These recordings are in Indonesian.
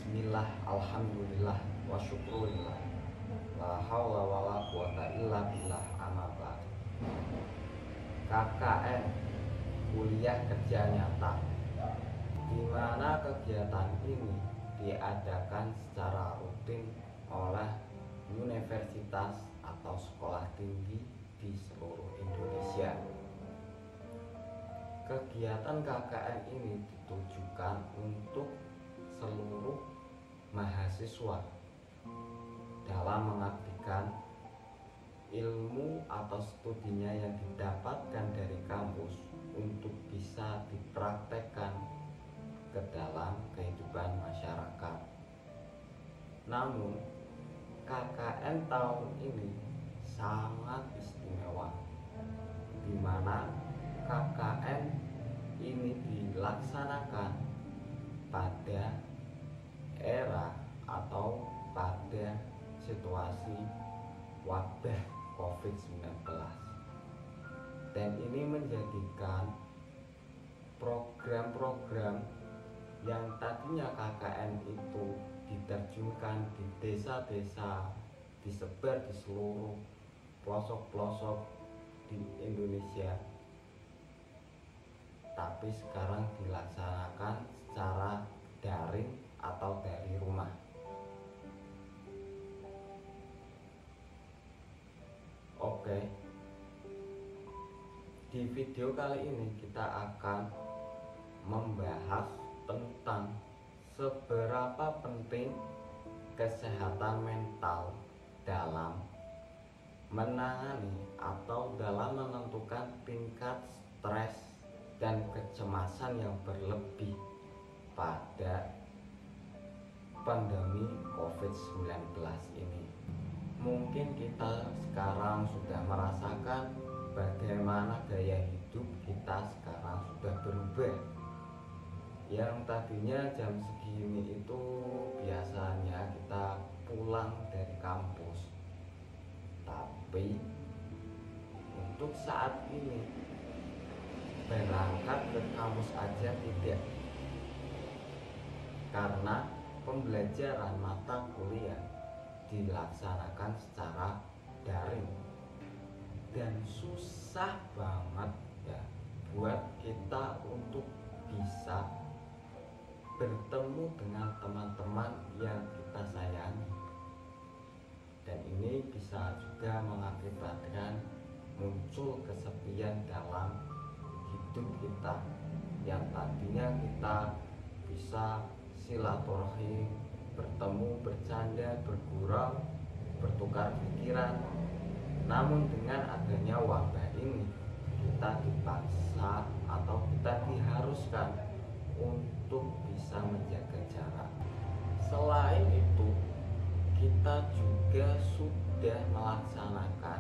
Bismillah, alhamdulillah, wa syukurillah. La haula wa la quwata illa billah, amma ba'd. KKN, kuliah kerja nyata, di mana kegiatan ini diadakan secara rutin oleh universitas atau sekolah tinggi di seluruh Indonesia. Kegiatan KKN ini ditujukan untuk seluruh mahasiswa dalam mengabdikan ilmu atau studinya yang didapatkan dari kampus untuk bisa dipraktekkan ke dalam kehidupan masyarakat. Namun KKN tahun ini sangat istimewa, di mana KKN ini dilaksanakan pada era atau pada situasi wabah COVID-19, dan ini menjadikan program-program yang tadinya KKN itu diterjunkan di desa-desa, disebar di seluruh pelosok-pelosok di Indonesia, tapi sekarang dilaksanakan secara daring atau dari rumah. Oke, di video kali ini kita akan membahas tentang seberapa penting kesehatan mental dalam menangani atau dalam menentukan tingkat stres dan kecemasan yang berlebih pada pandemi COVID-19 ini. Mungkin kita sekarang sudah merasakan bagaimana gaya hidup kita sekarang sudah berubah. Yang tadinya jam segini itu biasanya kita pulang dari kampus, tapi untuk saat ini berangkat ke kampus aja tidak, karena pembelajaran mata kuliah dilaksanakan secara daring, dan susah banget ya buat kita untuk bisa bertemu dengan teman-teman yang kita sayangi, dan ini bisa juga mengakibatkan muncul kesepian dalam hidup kita, yang tadinya kita bisa silaturahim, bertemu, bercanda, bergurau, bertukar pikiran. Namun dengan adanya wabah ini, kita dipaksa atau kita diharuskan untuk bisa menjaga jarak. Selain itu, kita juga sudah melaksanakan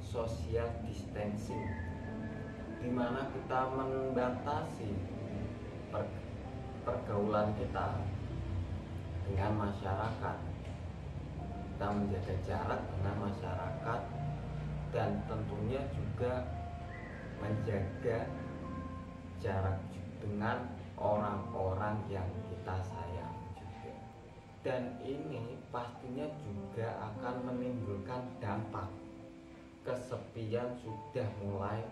social distancing, di mana kita membatasi pergaulan kita dengan masyarakat. Kita menjaga jarak dengan masyarakat, dan tentunya juga menjaga jarak dengan orang-orang yang kita sayang juga. Dan ini pastinya juga akan menimbulkan dampak. Kesepian sudah mulai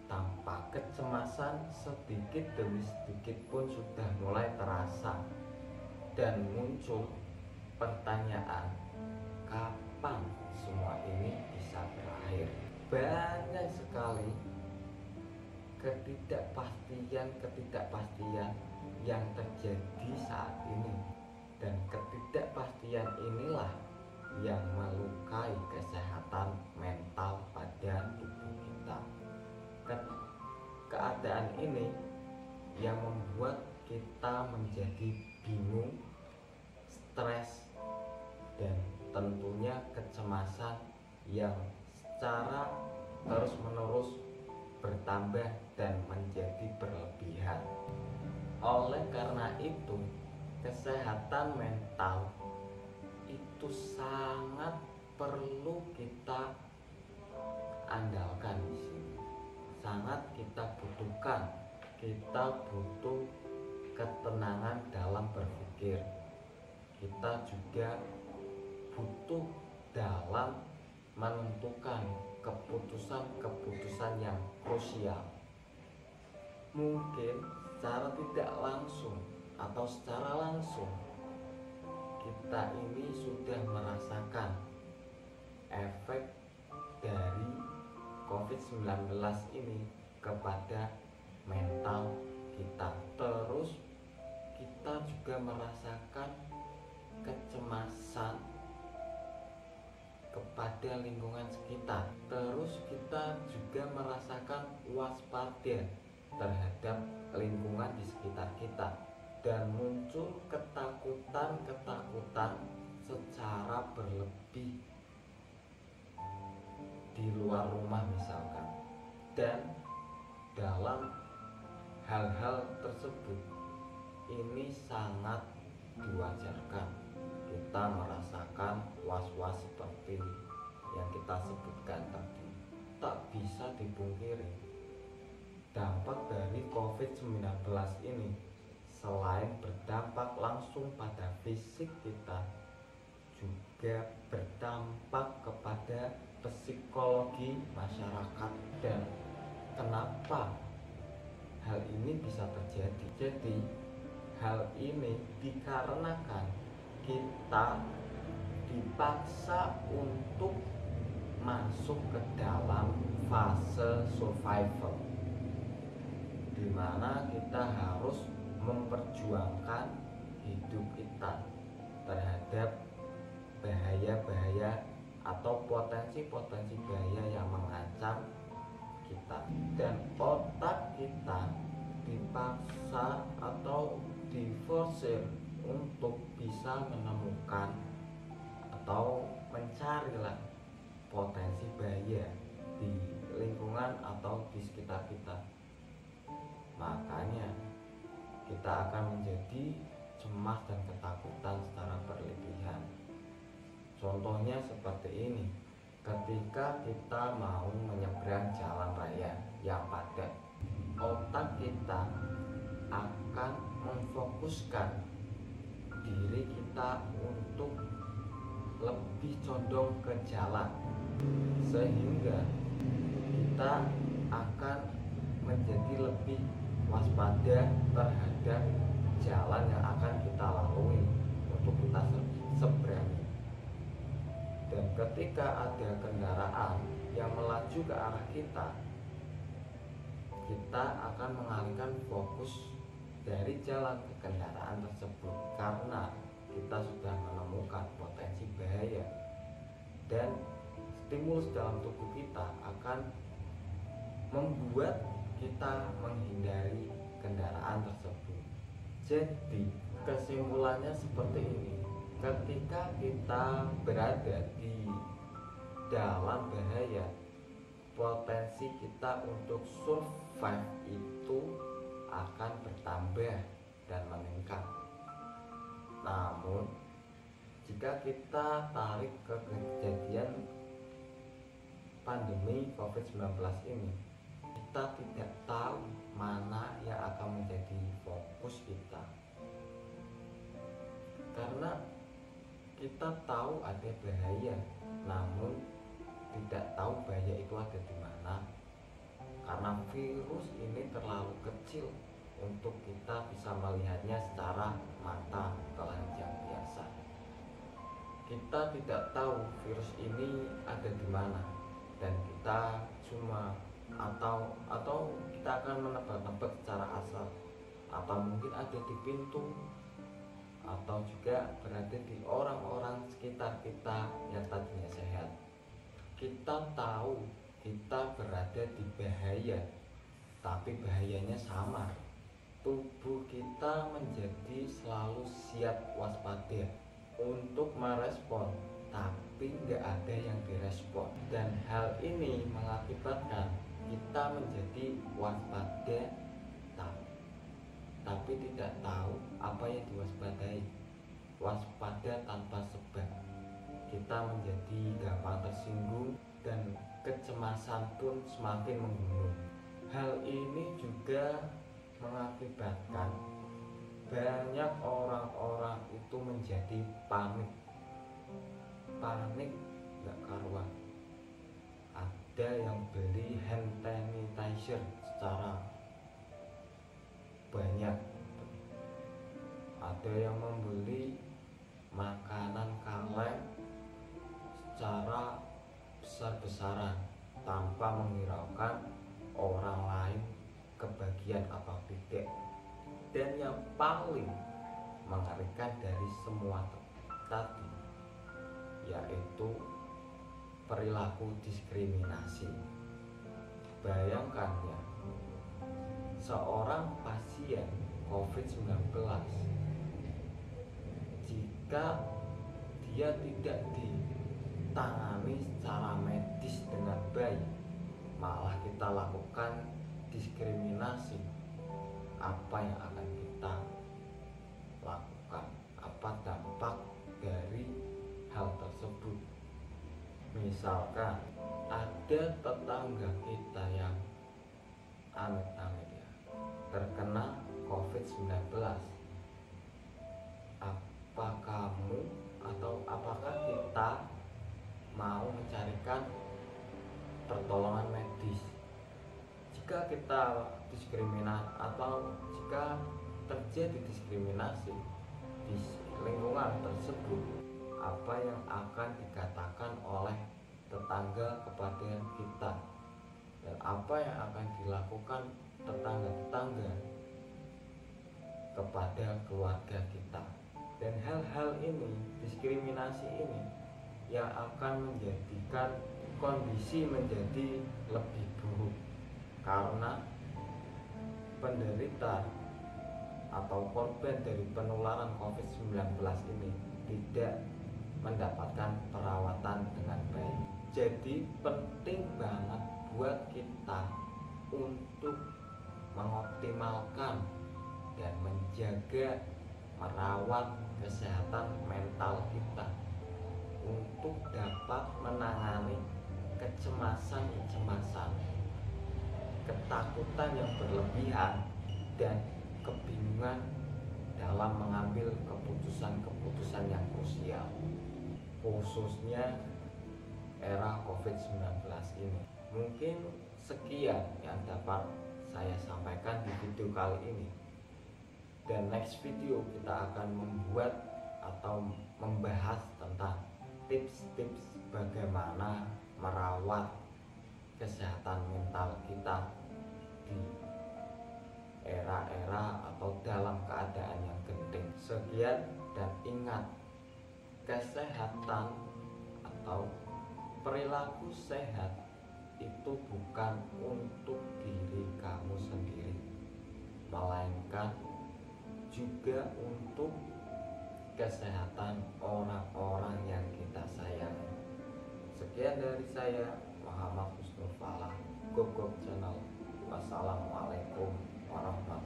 tampak, kecemasan sedikit demi sedikit pun sudah mulai terasa, dan muncul pertanyaan, kapan semua ini bisa berakhir? Banyak sekali ketidakpastian yang terjadi saat ini, dan ketidakpastian inilah yang melukai kesehatan mental pada tubuh kita. Keadaan ini yang membuat kita menjadi bingung, stres, dan tentunya kecemasan yang secara terus-menerus bertambah dan menjadi berlebihan. Oleh karena itu, kesehatan mental itu sangat perlu kita andalkan di sini. Sangat kita butuhkan. Kita butuh ketenangan dalam berpikir. kita juga butuh dalam menentukan keputusan-keputusan yang krusial. Mungkin secara tidak langsung atau secara langsung kita ini sudah merasakan efek dari COVID-19 ini kepada mental kita. Terus kita juga merasakan kecemasan kepada lingkungan sekitar. Terus kita juga merasakan waspada terhadap lingkungan di sekitar kita, dan muncul ketakutan secara berlebih di luar rumah misalkan. Dan dalam hal-hal tersebut ini sangat diwajarkan kita merasakan was-was seperti yang kita sebutkan tadi. Tak bisa dipungkiri, dampak dari COVID-19 ini selain berdampak langsung pada fisik kita, juga berdampak kepada psikologi masyarakat. Dan kenapa hal ini bisa terjadi? Jadi hal ini dikarenakan kita dipaksa untuk masuk ke dalam fase survival, di mana kita harus memperjuangkan hidup kita terhadap bahaya-bahaya atau potensi-potensi bahaya yang mengancam kita. Dan otak kita dipaksa atau diforsir untuk bisa menemukan atau mencarilah potensi bahaya di lingkungan atau di sekitar kita. Makanya kita akan menjadi cemas dan ketakutan secara berlebihan. Contohnya seperti ini, ketika kita mau menyeberang jalan raya yang padat, otak kita akan memfokuskan diri kita untuk lebih condong ke jalan, sehingga kita akan menjadi lebih waspada terhadap jalan yang akan kita lalui untuk kita seberangi. Dan ketika ada kendaraan yang melaju ke arah kita, kita akan mengalihkan fokus dari jalan ke kendaraan tersebut, karena kita sudah menemukan potensi bahaya, dan stimulus dalam tubuh kita akan membuat kita menghindari kendaraan tersebut. Jadi kesimpulannya seperti ini, ketika kita berada di dalam bahaya, potensi kita untuk survive itu akan bertambah dan meningkat. Namun jika kita tarik ke kejadian pandemi COVID-19 ini, kita tidak tahu mana yang akan menjadi fokus kita, karena kita tahu ada bahaya, namun tidak tahu bahaya itu ada di mana, karena virus ini terlalu kecil untuk kita bisa melihatnya secara mata telanjang biasa. Kita tidak tahu virus ini ada di mana, dan kita cuma atau kita akan menebak-nebak secara asal, atau mungkin ada di pintu, atau juga berada di orang-orang sekitar kita yang tadinya sehat. Kita tahu kita berada di bahaya, tapi bahayanya samar. Tubuh kita menjadi selalu siap waspada untuk merespon, tapi nggak ada yang direspon. Dan hal ini mengakibatkan kita menjadi waspada, tapi tidak tahu apa yang diwaspadai. Waspada tanpa sebab, kita menjadi gampang tersinggung dan kecemasan pun semakin menggunung. Hal ini juga mengakibatkan banyak orang-orang itu menjadi panik nggak karuan. Ada yang beli hand sanitizer secara banyak, ada yang membeli makanan kaleng secara besar-besaran tanpa menghiraukan orang lain kebagian atau tidak. Dan yang paling mengerikan dari semua tadi yaitu perilaku diskriminasi. Bayangkan ya, seorang pasien COVID-19 jika dia tidak ditangani secara medis dengan baik, malah kita lakukan diskriminasi, apa yang akan kita lakukan? Apa dampak dari hal tersebut? Misalkan ada tetangga kita yang amit-amit ya terkena COVID-19, apakah kita mau mencarikan pertolongan medis? Jika kita diskriminasi atau jika terjadi diskriminasi di lingkungan tersebut, apa yang akan dikatakan oleh tetangga kepada kita, dan apa yang akan dilakukan tetangga-tetangga kepada keluarga kita. Dan hal-hal ini, diskriminasi ini yang akan menjadikan kondisi menjadi lebih buruk, karena penderita atau korban dari penularan COVID-19 ini tidak mendapatkan perawatan dengan baik. Jadi penting banget buat kita untuk mengoptimalkan dan menjaga, merawat kesehatan mental kita untuk dapat menangani kecemasan, ketakutan yang berlebihan, dan kebingungan dalam mengambil keputusan-keputusan yang krusial, khususnya era COVID-19 ini. Mungkin sekian yang dapat saya sampaikan di video kali ini. Dan next video kita akan membuat atau membahas tentang tips-tips bagaimana merawat kesehatan mental kita di era-era atau dalam keadaan yang genting. Sekian, dan ingat, kesehatan atau perilaku sehat itu bukan untuk diri kamu sendiri, melainkan juga untuk kesehatan orang-orang yang kita sayangi. Sekian dari saya, Muhammad Husnul Falah, Gogok Channel. Wassalamualaikum warahmatullahi wabarakatuh.